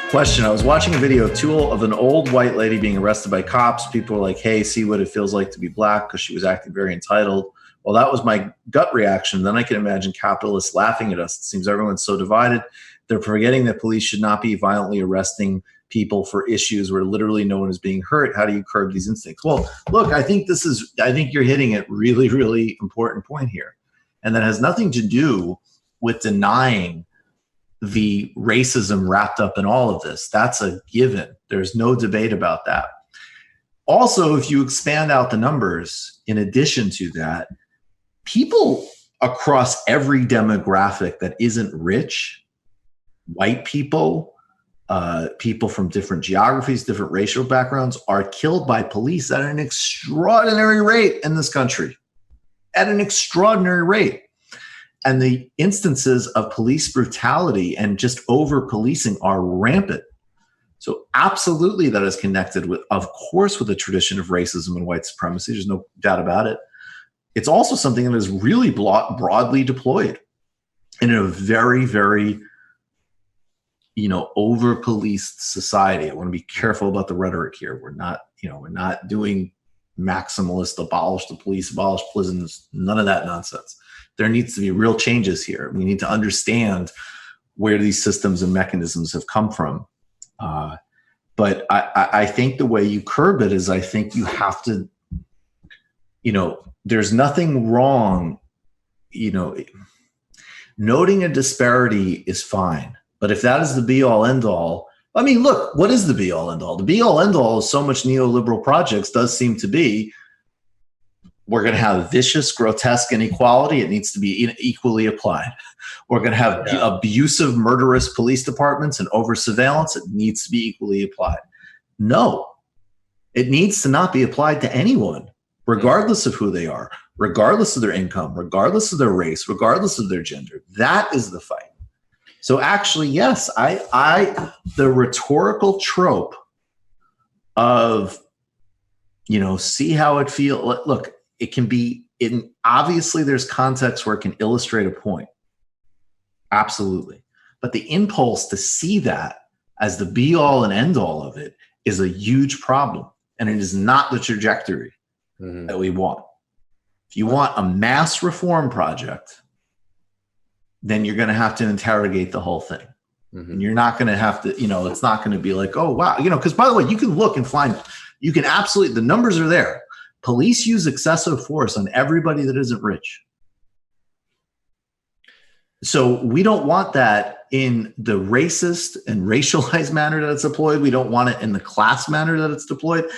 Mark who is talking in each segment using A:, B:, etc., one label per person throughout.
A: Question. I was watching a video of an old white lady being arrested by cops. People were like, hey, see what it feels like to be black, because she was acting very entitled. Well, that was my gut reaction. Then I can imagine capitalists laughing at us. It seems everyone's so divided. They're forgetting that police should not be violently arresting people for issues where literally no one is being hurt. How do you curb these instincts? Well, look, I think you're hitting a really, really important point here. And that has nothing to do with denying the racism wrapped up in all of this. That's a given. There's no debate about that. Also, if you expand out the numbers, in addition to that, people across every demographic that isn't rich, white people, people from different geographies, different racial backgrounds, are killed by police at an extraordinary rate in this country. At an extraordinary rate. And the instances of police brutality and just over-policing are rampant. So absolutely that is connected with, of course, with a tradition of racism and white supremacy. There's no doubt about it. It's also something that is really broadly deployed in a very, very, over-policed society. I want to be careful about the rhetoric here. We're not doing maximalist, abolish the police, abolish prisons, none of that nonsense. There needs to be real changes here. We need to understand where these systems and mechanisms have come from. But I think the way you curb it is, I think you have to, there's nothing wrong, noting a disparity is fine. But if that is the be all end all, I mean, look, what is the be all end all? The be all end all is so much neoliberal projects does seem to be, we're going to have vicious, grotesque inequality. It needs to be equally applied. We're going to have abusive, murderous police departments and over surveillance. It needs to be equally applied. No, it needs to not be applied to anyone, regardless of who they are, regardless of their income, regardless of their race, regardless of their gender. That is the fight. So actually, yes, the rhetorical trope of, see how it feels. Look, it can be obviously there's context where it can illustrate a point. Absolutely. But the impulse to see that as the be all and end all of it is a huge problem. And it is not the trajectory that we want. If you want a mass reform project, then you're going to have to interrogate the whole thing. And you're not going to have to, it's not going to be like, oh, wow. Because by the way, you can look and find, you can absolutely, the numbers are there. Police use excessive force on everybody that isn't rich. So we don't want that in the racist and racialized manner that it's deployed. We don't want it in the class manner that it's deployed.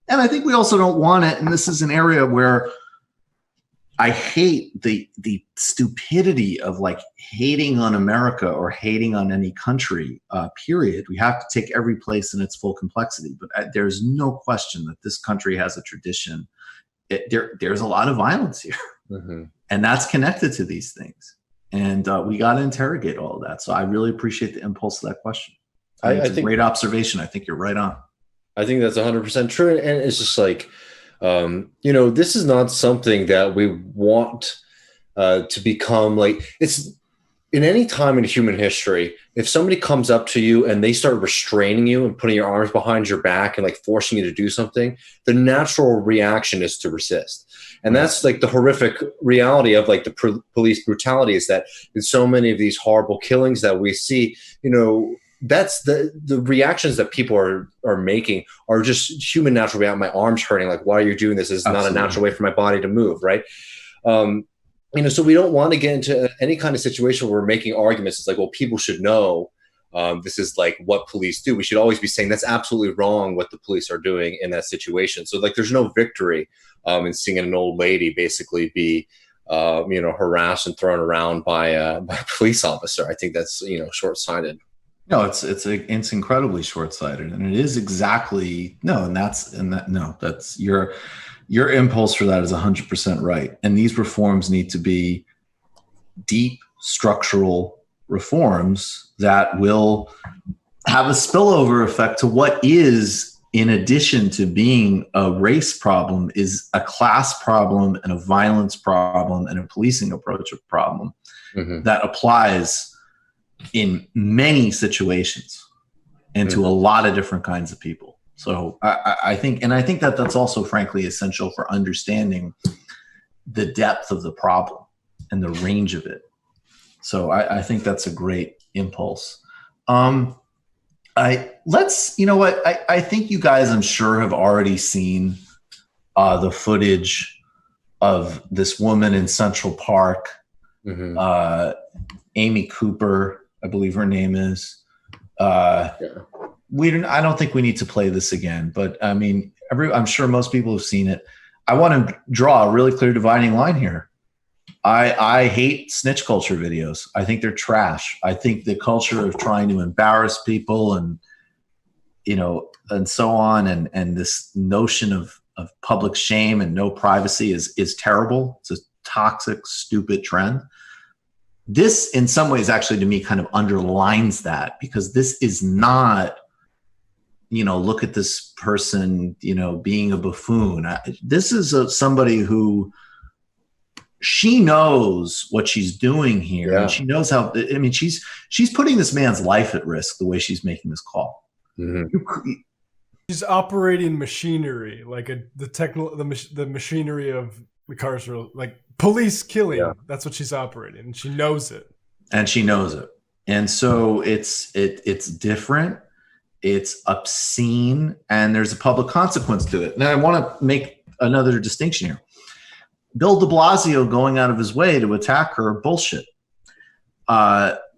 A: And I think we also don't want it, and this is an area where I hate the stupidity of like hating on America or hating on any country, period. We have to take every place in its full complexity. But there's no question that this country has a tradition. There's a lot of violence here. And that's connected to these things. And we got to interrogate all of that. So I really appreciate the impulse of that question. I think a great observation. I think you're right on.
B: I think that's 100% true. And it's just like, this is not something that we want to become like, it's in any time in human history, if somebody comes up to you and they start restraining you and putting your arms behind your back and like forcing you to do something, the natural reaction is to resist. And that's like the horrific reality of like the police brutality, is that in so many of these horrible killings that we see, that's the reactions that people are making are just human natural reaction. My arm's hurting. Like, why are you doing this? This is not a natural way for my body to move. Right. So we don't want to get into any kind of situation where we're making arguments. It's like, well, people should know this is like what police do. We should always be saying that's absolutely wrong what the police are doing in that situation. So like, there's no victory in seeing an old lady basically be, harassed and thrown around by a police officer. I think that's, short-sighted.
A: No, it's incredibly short-sighted, and it is exactly that's your impulse for that is 100% right. And these reforms need to be deep structural reforms that will have a spillover effect to what is, in addition to being a race problem, is a class problem and a violence problem and a policing approach of problem that applies in many situations. and to a lot of different kinds of people. So I think that that's also frankly essential for understanding the depth of the problem and the range of it. So I think that's a great impulse. You know what? I think you guys, I'm sure, have already seen the footage of this woman in Central Park, Amy Cooper, I believe her name is. I don't think we need to play this again, but I mean, I'm sure most people have seen it. I want to draw a really clear dividing line here. I hate snitch culture videos. I think they're trash. I think the culture of trying to embarrass people and, you know, and so on, and this notion of public shame and no privacy is terrible. It's a toxic, stupid trend. This, in some ways, actually, to me, kind of underlines that, because this is not, you know, look at this person, you know, being a buffoon. This is somebody who, she knows what she's doing here. Yeah. And she knows how, I mean, she's putting this man's life at risk the way she's making this call.
C: She's operating machinery, like the machinery of the carceral, like police killing. Yeah. That's what she's operating, and she knows it. And so it's different. It's obscene, and there's a public consequence to it. Now, I want to make another distinction here. Bill de Blasio going out of his way to attack her, bullshit.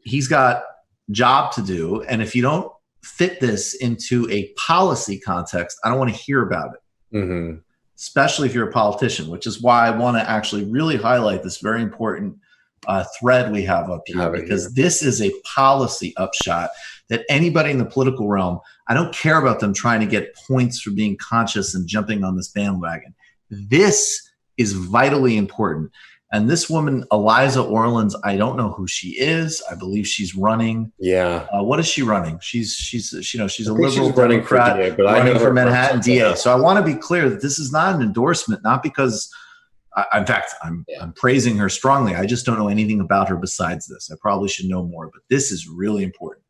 C: He's got job to do, and if you don't fit this into a policy context, I don't want to hear about it, especially if you're a politician, which is why I want to actually really highlight this very important thread we have up here, because this is a policy upshot that anybody in the political realm, I don't care about them trying to get points for being conscious and jumping on this bandwagon. This is vitally important. And this woman, Eliza Orlins, I don't know who she is. I believe she's running. Yeah. What is she running? She's a liberal Democrat running for Manhattan DA. So I want to be clear that this is not an endorsement, not because, in fact, I'm praising her strongly. I just don't know anything about her besides this. I probably should know more, but this is really important.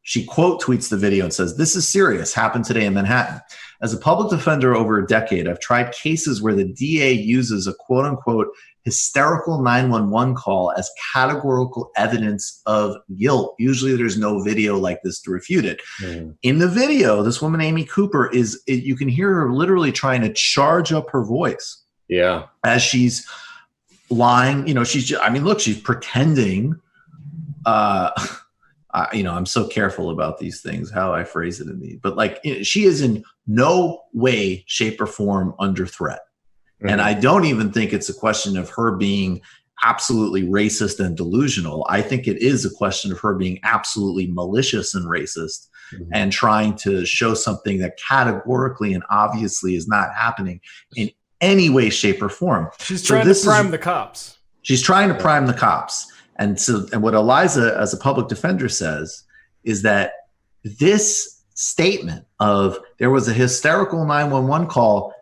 C: She quote tweets the video and says, "This is serious, happened today in Manhattan. As a public defender over a decade, I've tried cases where the DA uses a quote unquote hysterical 911 call as categorical evidence of guilt. Usually there's no video like this to refute it." In the video, this woman, Amy Cooper, you can hear her literally trying to charge up her voice. Yeah. As she's lying, you know, she's pretending, I'm so careful about these things, how I phrase it in me. But like, she is in no way, shape, or form under threat. And I don't even think it's a question of her being absolutely racist and delusional. I think it is a question of her being absolutely malicious and racist and trying to show something that categorically and obviously is not happening in any way, shape, or form. She's trying to prime the cops.
A: She's trying to prime the cops. And what Eliza, as a public defender, says is that this statement of there was a hysterical 911 call,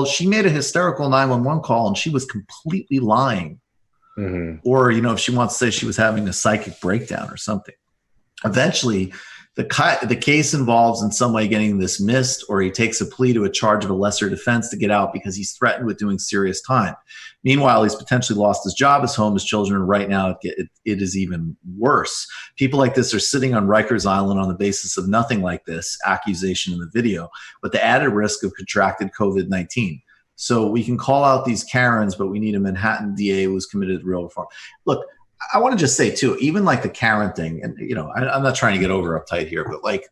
A: she made a hysterical 911 call and she was completely lying. Or, you know, if she wants to say she was having a psychic breakdown or something. Eventually, the case involves in some way getting dismissed, or he takes a plea to a charge of a lesser defense to get out because he's threatened with doing serious time. Meanwhile, he's potentially lost his job, his home, his children. Right now, it is even worse. People like this are sitting on Rikers Island on the basis of nothing like this accusation in the video, but the added risk of contracted COVID-19. So we can call out these Karens, but we need a Manhattan DA who's committed to real reform. Look, I want to just say too, even like the Karen thing, and you know, I'm not trying to get over uptight here, but like,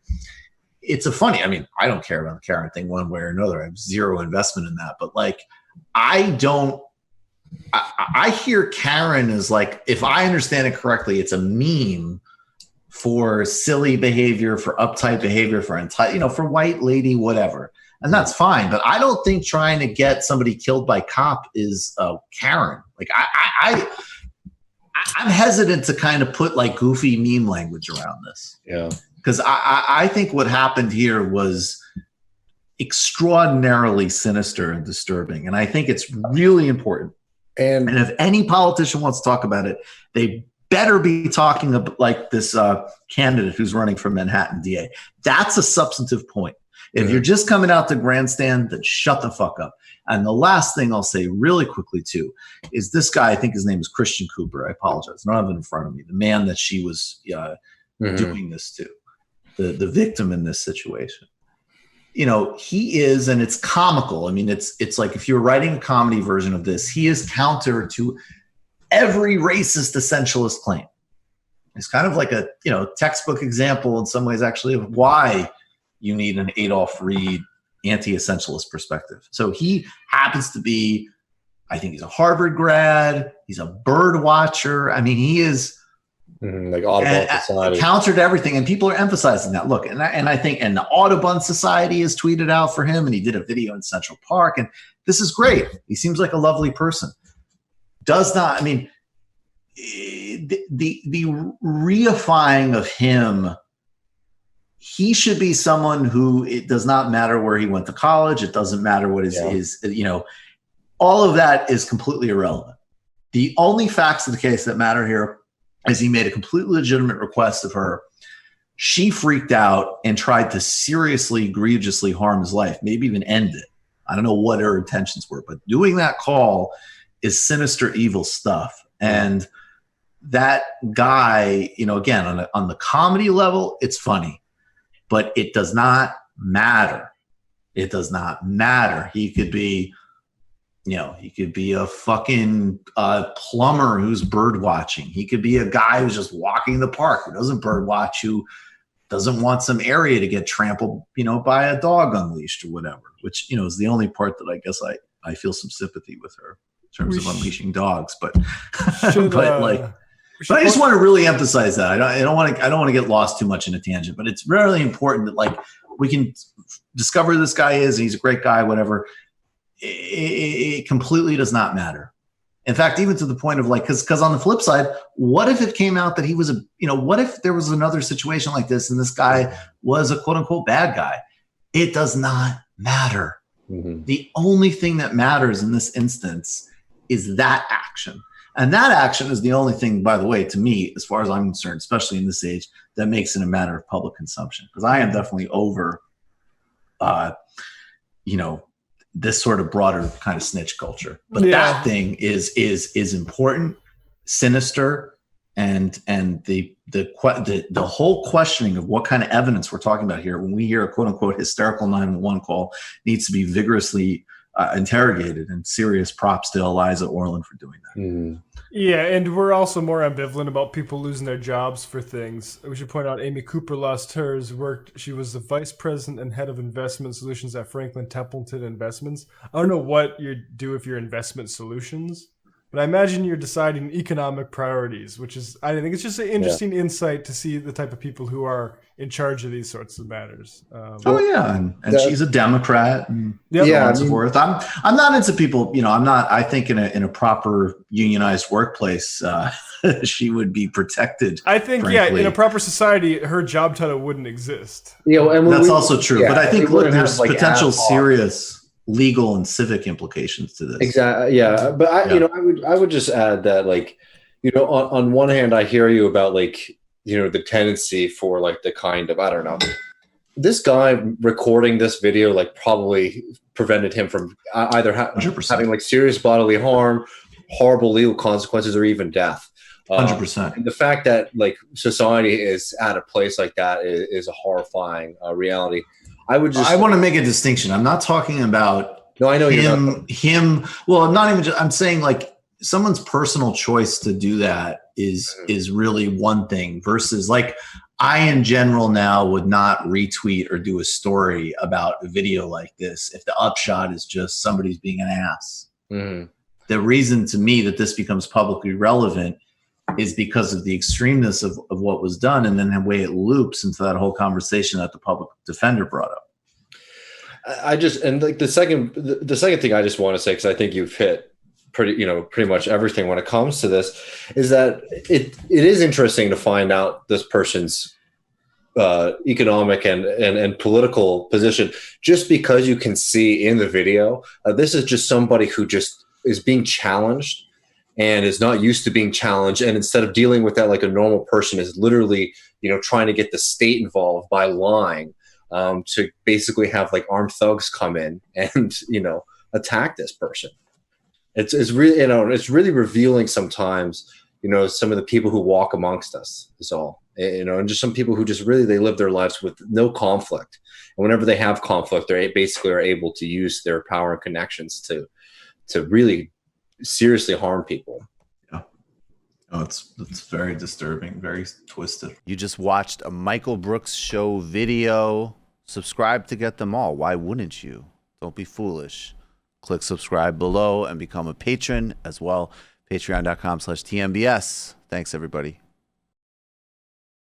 A: it's I mean, I don't care about the Karen thing one way or another. I have zero investment in that, but like, I hear Karen as like, if I understand it correctly, it's a meme for silly behavior, for uptight behavior, for white lady, whatever. And that's fine. But I don't think trying to get somebody killed by cop is Karen. Like I'm hesitant to kind of put like goofy meme language around this. Yeah. Because I think what happened here was extraordinarily sinister and disturbing. And I think it's really important. And if any politician wants to talk about it, they better be talking about like this candidate who's running for Manhattan DA. That's a substantive point. If you're just coming out to grandstand, then shut the fuck up. And the last thing I'll say really quickly too is this guy, I think his name is Christian Cooper. I apologize. I don't have it in front of me. The man that she was doing this to, the victim in this situation. You know, he is, and it's comical. I mean, it's like if you're writing a comedy version of this, he is counter to every racist essentialist claim. It's kind of like a, you know, textbook example in some ways actually of why you need an Adolph Reed anti-essentialist perspective. So he happens to be, I think he's a Harvard grad. He's a bird watcher. I mean, he is
B: like Audubon Society,
A: counter to everything, and people are emphasizing that. Look, and I think, and the Audubon Society has tweeted out for him, and he did a video in Central Park, and this is great. He seems like a lovely person. Does not, I mean, the reifying of him. He should be someone who, it does not matter where he went to college. It doesn't matter what his, you know, all of that is completely irrelevant. The only facts of the case that matter here is he made a completely legitimate request of her. She freaked out and tried to seriously, egregiously harm his life, maybe even end it. I don't know what her intentions were, but doing that call is sinister, evil stuff. And that guy, you know, again, on the comedy level, it's funny. But it does not matter. It does not matter. He could be, you know, he could be a fucking plumber who's bird watching. He could be a guy who's just walking the park who doesn't bird watch, who doesn't want some area to get trampled, you know, by a dog unleashed or whatever, which, you know, is the only part that I guess I feel some sympathy with her in terms of unleashing dogs. But, but I just want to really emphasize that. I don't want to get lost too much in a tangent, but it's really important that like we can discover who this guy is, and he's a great guy, whatever. It completely does not matter. In fact, even to the point of like, because on the flip side, what if it came out that he was what if there was another situation like this and this guy was a quote unquote bad guy? It does not matter. Mm-hmm. The only thing that matters in this instance is that action. And that action is the only thing, by the way, to me, as far as I'm concerned, especially in this age, that makes it a matter of public consumption. Because I am definitely over, this sort of broader kind of snitch culture. But that thing is important, sinister, and the whole questioning of what kind of evidence we're talking about here when we hear a quote unquote hysterical 911 call needs to be vigorously interrogated, and serious props to Eliza Orland for doing that.
B: Mm.
C: Yeah, and we're also more ambivalent about people losing their jobs for things. We should point out Amy Cooper lost hers. She was the vice president and head of investment solutions at Franklin Templeton Investments. I don't know what you do if you're investment solutions, but I imagine you're deciding economic priorities, which is, I think it's just an interesting insight to see the type of people who are in charge of these sorts of matters.
A: And she's a Democrat, and so forth. I'm not into people. I'm not. I think in a proper unionized workplace, she would be protected.
C: I think, frankly. In a proper society, her job title wouldn't exist.
A: And that's also true. Yeah, but I think there's potential serious legal and civic implications to this.
B: Exactly. Yeah, but I would just add that, like, on one hand, I hear you about the tendency for the kind of, I don't know, this guy recording this video probably prevented him from either having serious bodily harm, horrible legal consequences, or even death.
A: 100%.
B: And the fact that society is at a place like that is a horrifying reality. I
A: want to make a distinction. I'm not talking about him. Well, not even just, I'm saying someone's personal choice to do that is really one thing versus I in general now would not retweet or do a story about a video like this if the upshot is just somebody's being an ass.
B: Mm-hmm.
A: The reason to me that this becomes publicly relevant is because of the extremeness of what was done, and then the way it loops into that whole conversation that the public defender brought up.
B: The second thing I just want to say, because I think you've hit pretty much everything when it comes to this, is that it is interesting to find out this person's economic and political position, just because you can see in the video this is just somebody who just is being challenged and is not used to being challenged. And instead of dealing with that like a normal person, is literally, trying to get the state involved by lying, to basically have like armed thugs come in and, attack this person. It's really, it's really revealing sometimes, some of the people who walk amongst us is all, and just some people who just really, they live their lives with no conflict. And whenever they have conflict, they basically are able to use their power and connections to really seriously harm people.
A: Yeah. Oh, it's very disturbing, very twisted.
D: You just watched a Michael Brooks show video. Subscribe to get them all. Why wouldn't you? Don't be foolish. Click subscribe below and become a patron as well. Patreon.com/TMBS. Thanks, everybody.